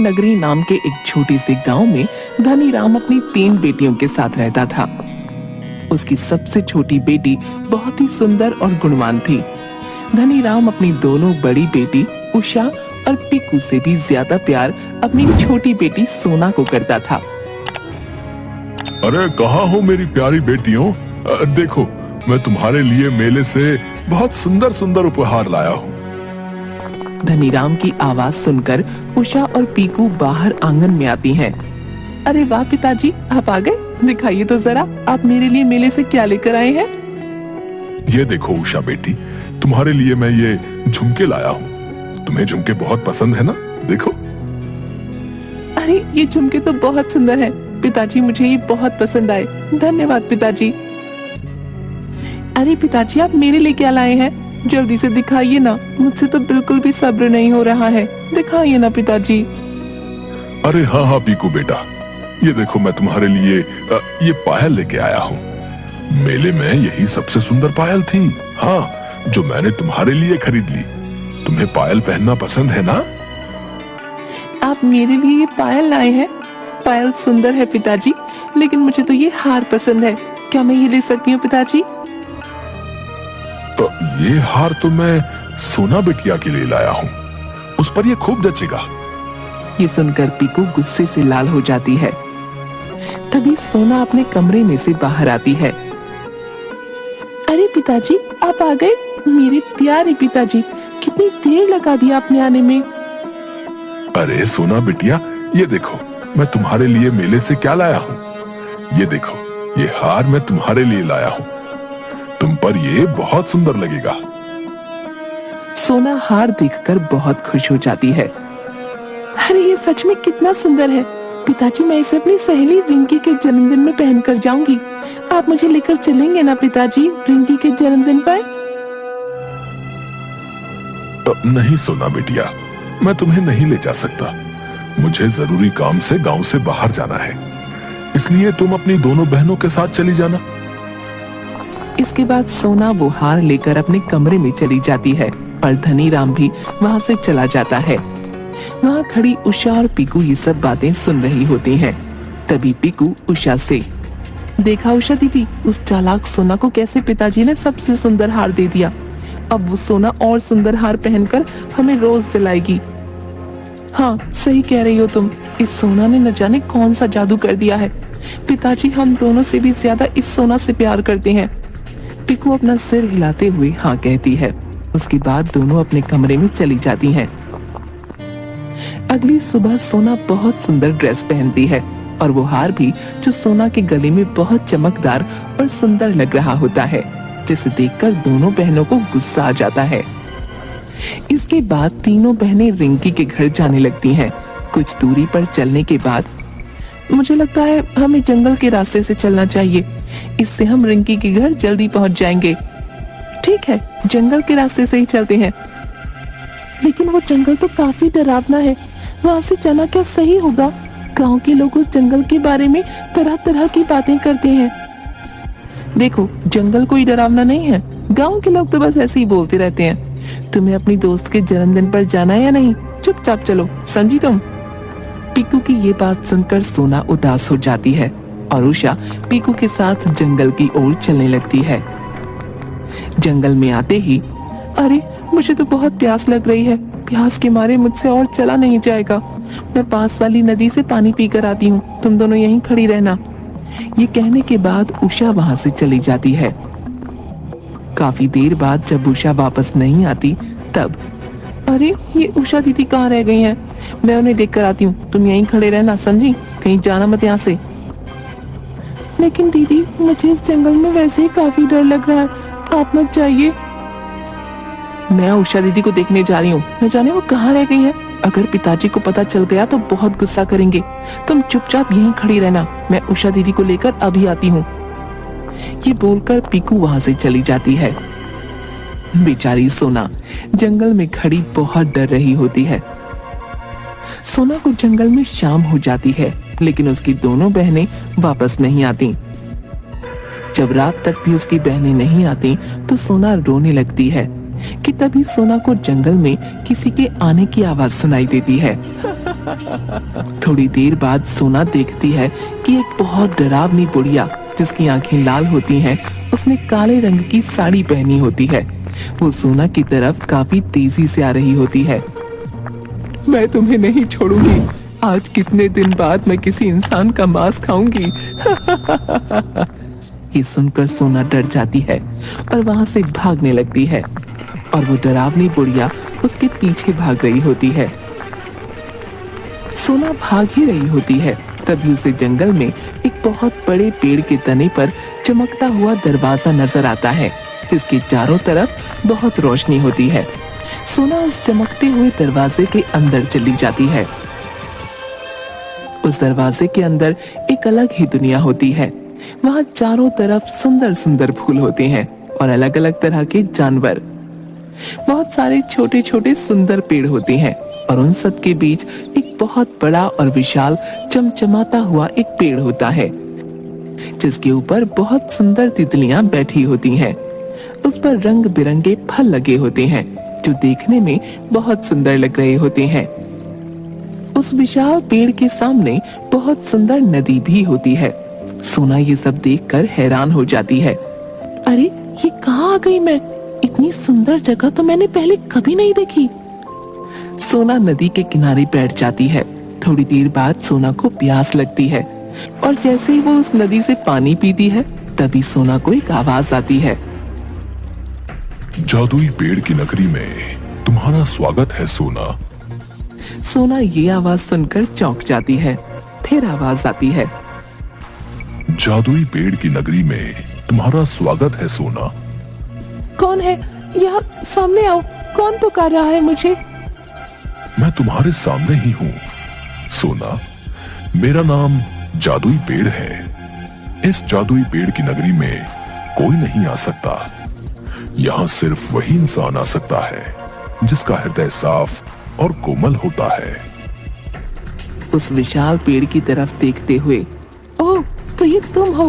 नगरी नाम के एक छोटे से गांव में धनीराम अपनी 3 बेटियों के साथ रहता था। उसकी सबसे छोटी बेटी बहुत ही सुंदर और गुणवान थी। धनीराम अपनी दोनों बड़ी बेटी उषा और पीकू से भी ज्यादा प्यार अपनी छोटी बेटी सोना को करता था। अरे कहाँ हो मेरी प्यारी बेटियों, देखो मैं तुम्हारे लिए मेले से बहुत सुंदर सुंदर उपहार लाया हूँ। धनीराम की आवाज सुनकर उषा और पीकू बाहर आंगन में आती हैं। अरे वाह पिताजी, आप आ गए, दिखाइए तो जरा आप मेरे लिए मेले से क्या लेकर आए हैं। ये देखो उषा बेटी, तुम्हारे लिए मैं ये झुमके लाया हूँ। तुम्हें झुमके बहुत पसंद है ना, देखो। अरे ये झुमके तो बहुत सुंदर है पिताजी, मुझे ये बहुत पसंद आए, धन्यवाद पिताजी। अरे पिताजी आप मेरे लिए क्या लाए हैं, जल्दी से दिखाइए ना, मुझसे तो बिल्कुल भी सब्र नहीं हो रहा है, दिखाइए ना पिताजी। अरे हाँ हाँ पीकू बेटा, ये देखो मैं तुम्हारे लिए ये पायल लेके आया हूँ। मेले में यही सबसे सुंदर पायल थी, हाँ, जो मैंने तुम्हारे लिए खरीद ली। तुम्हें पायल पहनना पसंद है ना? आप मेरे लिए ये पायल लाए हैं? पायल सुंदर है पिताजी, लेकिन मुझे तो ये हार पसंद है, क्या मैं ये ले सकती हूँ पिताजी? तो ये हार तो मैं सोना बिटिया के लिए लाया हूँ, उस पर ये खूब जचेगा। ये सुनकर पीकू गुस्से से लाल हो जाती है। तभी सोना अपने कमरे में से बाहर आती है। अरे पिताजी आप आ गए, मेरे प्यारे पिताजी, कितनी देर लगा दी आपने आने में। अरे सोना बिटिया, ये देखो मैं तुम्हारे लिए मेले से क्या लाया हूँ। ये देखो, ये हार मैं तुम्हारे लिए लाया हूँ, तुम पर ये बहुत सुंदर लगेगा। सोना हार देखकर बहुत खुश हो जाती है। अरे ये सच में कितना सुंदर है पिताजी, मैं इसे अपनी सहेली रिंकी के जन्मदिन में पहनकर जाऊंगी। आप मुझे लेकर चलेंगे ना पिताजी रिंकी के जन्मदिन पर? नहीं सोना बिटिया, मैं तुम्हें नहीं ले जा सकता, मुझे जरूरी काम से गांव से बाहर जाना है, इसलिए तुम अपनी दोनों बहनों के साथ चली जाना। इसके बाद सोना वो हार लेकर अपने कमरे में चली जाती है और धनीराम भी वहाँ से चला जाता है। वहाँ खड़ी उषा और पीकू ये सब बातें सुन रही होती हैं। तभी पीकू उषा से, देखा उषा दीदी, उस चालाक सोना को कैसे पिताजी ने सबसे सुंदर हार दे दिया, अब वो सोना और सुंदर हार पहनकर हमें रोज दिलाएगी। हाँ सही कह रही हो तुम, इस सोना ने न जाने कौन सा जादू कर दिया है, पिताजी हम दोनों से भी ज्यादा इस सोना से प्यार करते हैं। पीकू अपना सिर हिलाते हुए हाँ कहती है। उसके बाद दोनों अपने कमरे में चली जाती हैं। अगली सुबह सोना बहुत सुंदर ड्रेस पहनती है और वो हार भी, जो सोना के गले में बहुत चमकदार और सुंदर लग रहा होता है, जिसे देखकर दोनों बहनों को गुस्सा आ जाता है। इसके बाद तीनों बहनें रिंकी के घर जाने लगती हैं। कुछ दूरी पर चलने के बाद, मुझे लगता है हमें जंगल के रास्ते से चलना चाहिए, इससे हम रिंकी के घर जल्दी पहुंच जाएंगे। ठीक है, जंगल के रास्ते से ही चलते हैं, लेकिन वो जंगल तो काफी डरावना है, वहाँ से जाना क्या सही होगा? गांव के लोग उस जंगल के बारे में तरह तरह की बातें करते हैं। देखो जंगल कोई डरावना नहीं है, गांव के लोग तो बस ऐसे ही बोलते रहते हैं। तुम्हें अपनी दोस्त के जन्मदिन पर जाना है या नहीं, चुपचाप चलो, समझी तुम? पीकू की ये बात सुनकर सोना उदास हो जाती है और उषा पीकू के साथ जंगल की ओर चलने लगती है। जंगल में आते ही, अरे मुझे तो बहुत प्यास लग रही है, प्यास के मारे मुझसे और चला नहीं जाएगा, मैं पास वाली नदी से पानी पीकर आती हूँ, तुम दोनों यहीं खड़ी रहना। ये कहने के बाद उषा वहाँ से चली जाती है। काफी देर बाद जब उषा वापस नहीं आती तब, अरे ये उषा दीदी कहाँ रह गई हैं? मैं उन्हें देखकर आती हूँ, तुम यहीं खड़े रहना, समझी? कहीं जाना मत यहाँ से। लेकिन दीदी मुझे इस जंगल में वैसे ही काफी डर लग रहा है, आप मत जाइए। मैं उषा दीदी को देखने जा रही हूँ, न जाने वो कहाँ रह गई हैं। अगर पिताजी को पता चल गया तो बहुत गुस्सा करेंगे, तुम चुपचाप यहीं खड़ी रहना, मैं उषा दीदी को लेकर अभी आती हूँ। ये बोलकर पीकू वहाँ से चली जाती है। बेचारी सोना जंगल में खड़ी बहुत डर रही होती है। सोना को जंगल में शाम हो जाती है, लेकिन उसकी दोनों बहनें वापस नहीं आती। जब रात तक भी उसकी बहनें नहीं आती तो सोना रोने लगती है कि तभी सोना को जंगल में किसी के आने की आवाज सुनाई देती है। थोड़ी देर बाद सोना देखती है कि एक बहुत डरावनी बुढ़िया जिसकी आंखें लाल होती हैं, उसने काले रंग की साड़ी पहनी होती है। वो सोना की तरफ काफी तेजी से आ रही होती है। मैं तुम्हें नहीं छोड़ूंगी। आज कितने दिन बाद मैं किसी इंसान का मांस खाऊंगी। ये सुनकर सोना डर जाती है और वहां से भागने लगती है और वो डरावनी बुढ़िया उसके पीछे भाग रही होती है। सोना भाग ही रही होती है, तभी उसे जंगल में एक बहुत बड़े पेड़ के तने पर चमकता हुआ दरवाजा नजर आता है, जिसके चारों तरफ बहुत रोशनी होती है। सोना उस चमकते हुए दरवाजे के अंदर चली जाती है। उस दरवाजे के अंदर एक अलग ही दुनिया होती है। वहाँ चारों तरफ सुंदर सुंदर फूल होते हैं और अलग अलग तरह के जानवर। बहुत सारे छोटे छोटे सुंदर पेड़ होते हैं और उन सब के बीच एक बहुत बड़ा और विशाल चमचमाता हुआ एक पेड़ होता है, जिसके ऊपर बहुत सुंदर तितलियां बैठी होती हैं। उस पर रंग बिरंगे फल लगे होते हैं जो देखने में बहुत सुंदर लग रहे होते हैं। उस विशाल पेड़ के सामने बहुत सुंदर नदी भी होती है। सोना ये सब देखकर हैरान हो जाती है। अरे ये कहाँ आ गई मैं? इतनी सुंदर जगह तो मैंने पहले कभी नहीं देखी। सोना नदी के किनारे बैठ जाती है। थोड़ी देर बाद सोना को प्यास लगती है और जैसे ही वो उस नदी से पानी पीती है, तभी सोना को एक आवाज आती है। जादुई पेड़ की नगरी में तुम्हारा स्वागत है सोना। सोना ये आवाज सुनकर चौंक जाती है। फिर आवाज आती है, जादुई पेड़ की नगरी में तुम्हारा स्वागत है सोना। कौन है? यहाँ सामने आओ। कौन पुकार रहा है मुझे? मैं तुम्हारे सामने ही हूँ सोना। मेरा नाम जादुई पेड़ है। इस जादुई पेड़ की नगरी में कोई नहीं आ सकता। यहाँ सिर्फ वही इंसान आ सकता है जिसका हृदय साफ और कोमल होता है। उस विशाल पेड़ की तरफ देखते हुए, ओह, तो ये तुम हो?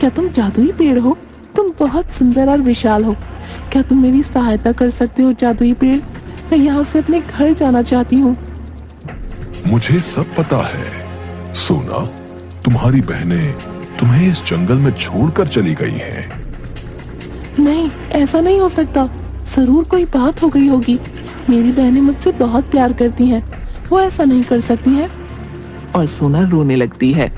क्या तुम जादुई पेड़ हो? तुम बहुत सुंदर और विशाल हो। क्या तुम मेरी सहायता कर सकते हो जादुई पेड़? मैं यहाँ से अपने घर जाना चाहती हूँ। मुझे सब पता है सोना। तुम्हारी बहनें तुम्हें इस जंगल में छोड़कर चली गई हैं। नहीं, ऐसा नहीं हो सकता। जरूर कोई बात हो गई होगी। मेरी बहनें मुझसे बहुत प्यार करती हैं। वो ऐसा नहीं कर सकती हैं। और सोना रोने लगती है।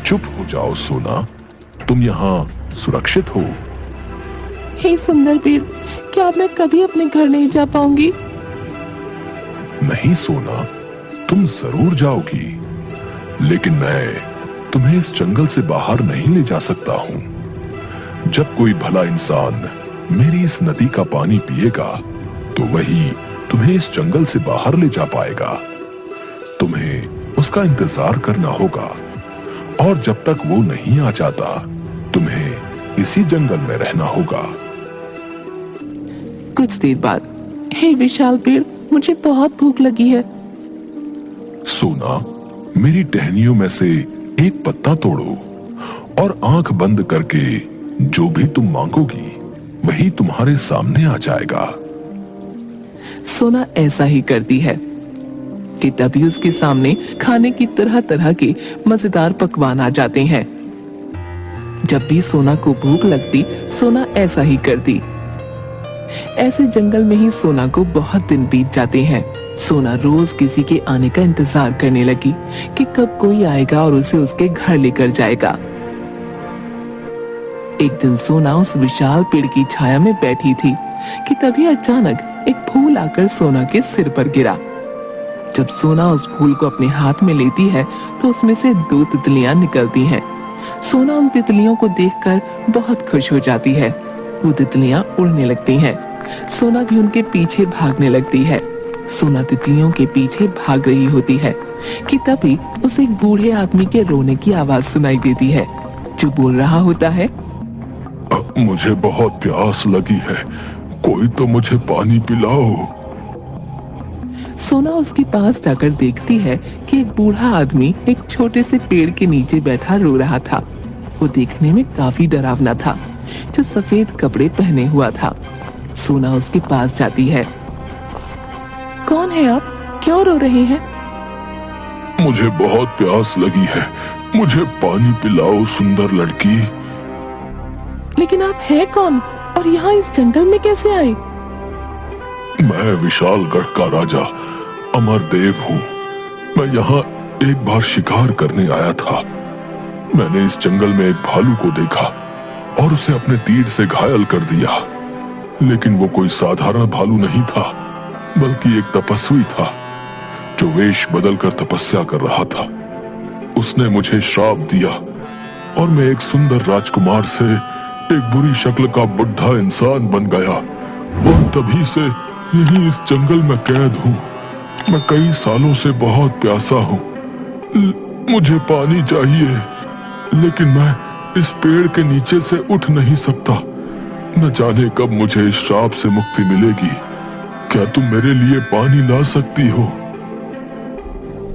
चुप हो जाओ सोना। तुम यहाँ सुरक्षित हो। हे सुंदर पेड़, क्या मैं कभी अपने घर नहीं जा पाऊंगी? नहीं सोना, तुम जरूर जाओगी, लेकिन मैं तुम्हें इस जंगल से बाहर नहीं ले जा सकता हूँ। जब कोई भला इंसान मेरी इस नदी का पानी पिएगा, तो वही तुम्हें इस जंगल से बाहर ले जा पाएगा। तुम्हें उसका इंतजार करना होगा, और जब तक वो नहीं आ जाता, तुम्हें इसी जंगल में रहना होगा। कुछ देर बाद, हे विशाल पेड़, मुझे बहुत भूख लगी है। सोना, मेरी टहनियों में से एक पत्ता तोड़ो और आंख बंद करके जो भी तुम मांगोगी वही तुम्हारे सामने आ जाएगा। सोना ऐसा ही करती है कि तभी उसके सामने खाने की तरह तरह के मजेदार पकवान आ जाते हैं। जब भी सोना को भूख लगती, सोना ऐसा ही करती। ऐसे जंगल में ही सोना को बहुत दिन बीत जाते हैं। सोना रोज किसी के आने का इंतजार करने लगी कि कब कोई आएगा और उसे उसके घर लेकर जाएगा। एक दिन सोना उस विशाल पेड़ की छाया में बैठी थी कि तभी अचानक एक फूल आकर सोना के सिर पर गिरा। जब सोना उस फूल को अपने हाथ में लेती है, तो उसमें से 2 तितलियां निकलती हैं। सोना उन तितलियों को देखकर बहुत खुश हो जाती है। वो तितलियां उड़ने लगती हैं। सोना भी उनके पीछे भागने लगती है। सोना तितलियों के पीछे भाग रही होती है कि तभी उसे एक बूढ़े आदमी के रोने की आवाज सुनाई देती है, जो बोल रहा होता है, मुझे बहुत प्यास लगी है, कोई तो मुझे पानी पिलाओ। सोना उसके पास जाकर देखती है कि एक बूढ़ा आदमी एक छोटे से पेड़ के नीचे बैठा रो रहा था। वो देखने में काफी डरावना था, जो सफेद कपड़े पहने हुआ था। सोना उसके पास जाती है। कौन है आप? क्यों रो रहे हैं? मुझे बहुत प्यास लगी है, मुझे पानी पिलाओ सुंदर लड़की। लेकिन आप हैं कौन और यहाँ इस जंगल में कैसे आए? मैं विशालगढ़ का राजा अमरदेव हूँ। मैं यहाँ एक बार शिकार करने आया था। मैंने इस जंगल में एक भालू को देखा और उसे अपने तीर से घायल कर दिया। लेकिन वो कोई साधारण भालू नहीं था, बल्कि एक तपस्वी था जो वेश बदलकर तपस्या कर रहा था। उसने मुझे श्राप दिया और मैं एक सुंदर राजकुमार से एक बुरी शक्ल का बुढ़ा इंसान बन गया और तभी से यहीं इस जंगल में कैद हूँ। मैं कई सालों से बहुत प्यासा हूँ। मुझे पानी चाहिए, लेकिन मैं इस पेड़ के नीचे से उठ नहीं सकता। न जाने कब मुझे इस श्राप से मुक्ति मिलेगी। क्या तुम मेरे लिए पानी ला सकती हो?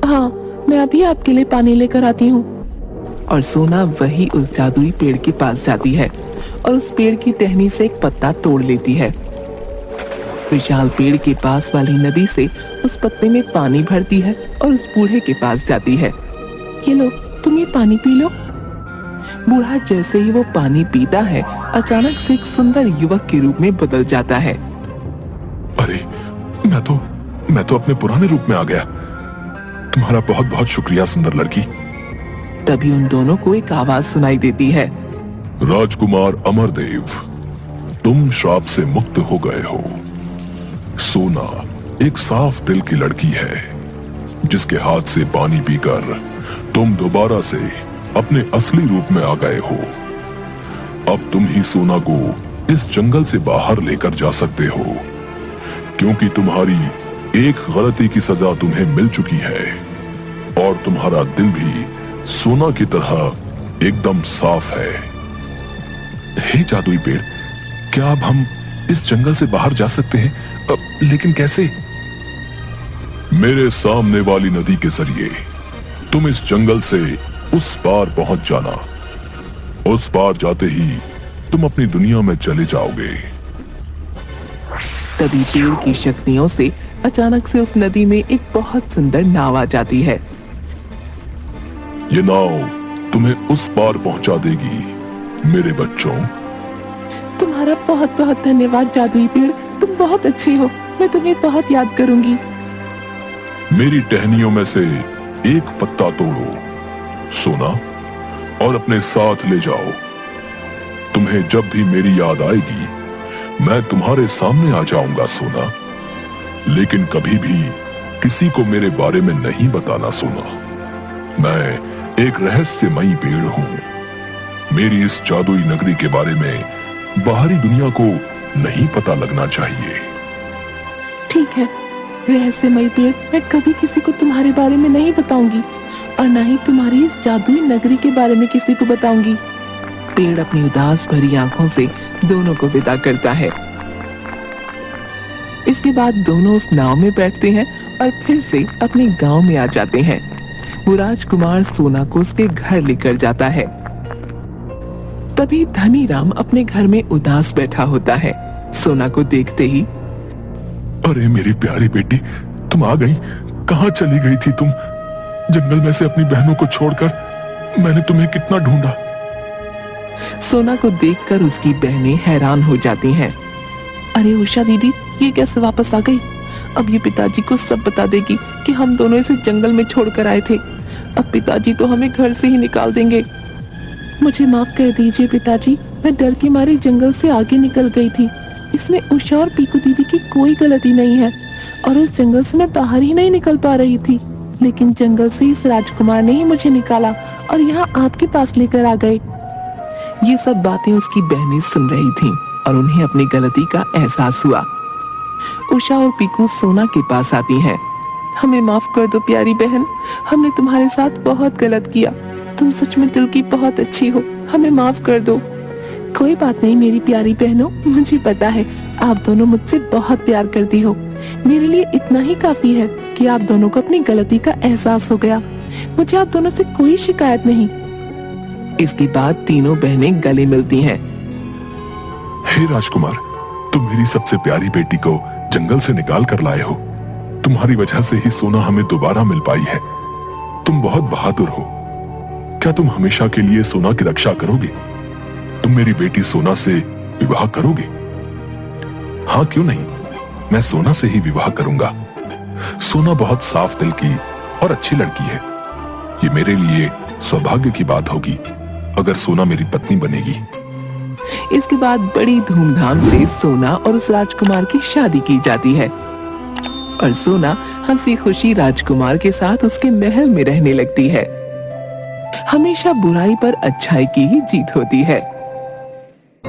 हाँ, मैं अभी आपके लिए पानी लेकर आती हूँ। और सोना वही उस जादुई पेड़ के पास जाती है और उस पेड़ की टहनी से एक पत्ता तोड़ लेती है। विशाल पेड़ के पास वाली नदी से उस पत्ते में पानी भरती है और उस बूढ़े के पास जाती है। ये लो, तुम ये पानी पी लो। बूढ़ा जैसे ही वो पानी पीता है, अचानक से एक सुंदर युवक के रूप में बदल जाता है। अरे, मैं तो अपने पुराने रूप में आ गया। तुम्हारा बहुत बहुत शुक्रिया सुंदर लड़की। तभी उन दोनों को एक आवाज सुनाई देती है। राजकुमार अमरदेव, तुम श्राप से मुक्त हो गए हो। सोना एक साफ दिल की लड़की है, जिसके हाथ से पानी पीकर तुम दोबारा से अपने असली रूप में आ गए हो। अब तुम ही सोना को इस जंगल से बाहर लेकर जा सकते हो, क्योंकि तुम्हारी एक गलती की सजा तुम्हें मिल चुकी है और तुम्हारा दिल भी सोना की तरह एकदम साफ है। हे जादुई पेड़, क्या अब हम इस जंगल से बाहर जा सकते हैं? लेकिन कैसे? मेरे सामने वाली नदी के जरिए तुम इस जंगल से उस पार पहुंच जाना। उस पार जाते ही तुम अपनी दुनिया में चले जाओगे। तभी पेड़ की शक्तियों से अचानक से उस नदी में एक बहुत सुंदर नाव आ जाती है। ये नाव तुम्हें उस पार पहुंचा देगी मेरे बच्चों। तुम्हारा बहुत बहुत धन्यवाद जादुई पेड़, तुम बहुत अच्छे हो। मैं तुम्हें बहुत याद करूंगी। मेरी टहनियों में से एक पत्ता तोड़ो सोना और अपने साथ ले जाओ। तुम्हें जब भी मेरी याद आएगी, मैं तुम्हारे सामने आ जाऊंगा सोना। लेकिन कभी भी किसी को मेरे बारे में नहीं बताना सोना। मैं एक रहस्यमयी पेड़ हूं। मेरी इस जादुई नगरी के बारे में बाहरी दुनिया को नहीं पता लगना चाहिए। ठीक है रहस्यमयी पेड़, मैं कभी किसी को तुम्हारे बारे में नहीं बताऊंगी और न ही तुम्हारी इस जादुई नगरी के बारे में किसी को बताऊंगी। पेड़ अपनी उदास भरी आंखों से दोनों को विदा करता है। इसके बाद दोनों उस नाव में बैठते हैं और फिर से अपने गांव में आ जाते हैं। वो राजकुमार सोना को उसके घर लेकर जाता है। तभी धनी राम अपने घर में उदास बैठा होता है। सोना को देखते ही, अरे मेरी प्यारी बेटी, तुम आ गई। कहाँ चली गई थी तुम? जंगल में से अपनी बहनों को छोड़कर मैंने तुम्हें कितना ढूंढा। सोना को देखकर उसकी बहनें हैरान हो जाती हैं। अरे उषा दीदी, ये कैसे वापस आ गई? अब ये पिताजी को सब बता देगी कि हम दोनों इसे जंगल में छोड़कर आए थे। अब पिताजी तो हमें घर से ही निकाल देंगे। मुझे माफ कर दीजिए पिताजी, मैं डर के मारे जंगल से आगे निकल गई थी। इसमें उषा और पीकू दीदी की कोई गलती नहीं है और उस जंगल से मैं बाहर ही नहीं निकल पा रही थी। लेकिन जंगल से इस राजकुमार ने ही मुझे निकाला और यहाँ आपके पास लेकर आ गए। ये सब बातें उसकी बहनें सुन रही थीं और उन्हें अपनी गलती का एहसास हुआ। उषा और पीकू सोना के पास आती हैं। हमें माफ कर दो प्यारी बहन, हमने तुम्हारे साथ बहुत गलत किया। तुम सच में दिल की बहुत अच्छी हो, हमें माफ कर दो। कोई बात नहीं मेरी प्यारी बहनों, मुझे पता है आप दोनों मुझसे बहुत प्यार करती हो। मेरे लिए इतना ही काफी है कि आप दोनों को अपनी गलती का एहसास हो गया। मुझे आप दोनों से कोई शिकायत नहीं। इसके बाद तीनों बहनें गले मिलती हैं। हे राजकुमार, तुम मेरी सबसे प्यारी बेटी को जंगल से निकाल कर लाए हो। तुम्हारी वजह से ही सोना हमें दोबारा मिल पाई है। तुम बहुत बहादुर हो। क्या तुम हमेशा के लिए सोना की रक्षा करोगे? तुम मेरी बेटी सोना से विवाह करोगे? हाँ, क्यों नहीं, मैं सोना से ही विवाह करूंगा। सोना बहुत साफ दिल की और अच्छी लड़की है। ये मेरे लिए सौभाग्य की बात होगी अगर सोना मेरी पत्नी बनेगी। इसके बाद बड़ी धूमधाम से सोना और उस राजकुमार की शादी की जाती है और सोना हंसी खुशी राजकुमार के साथ उसके महल में रहने लगती है। हमेशा बुराई पर अच्छाई की ही जीत होती है।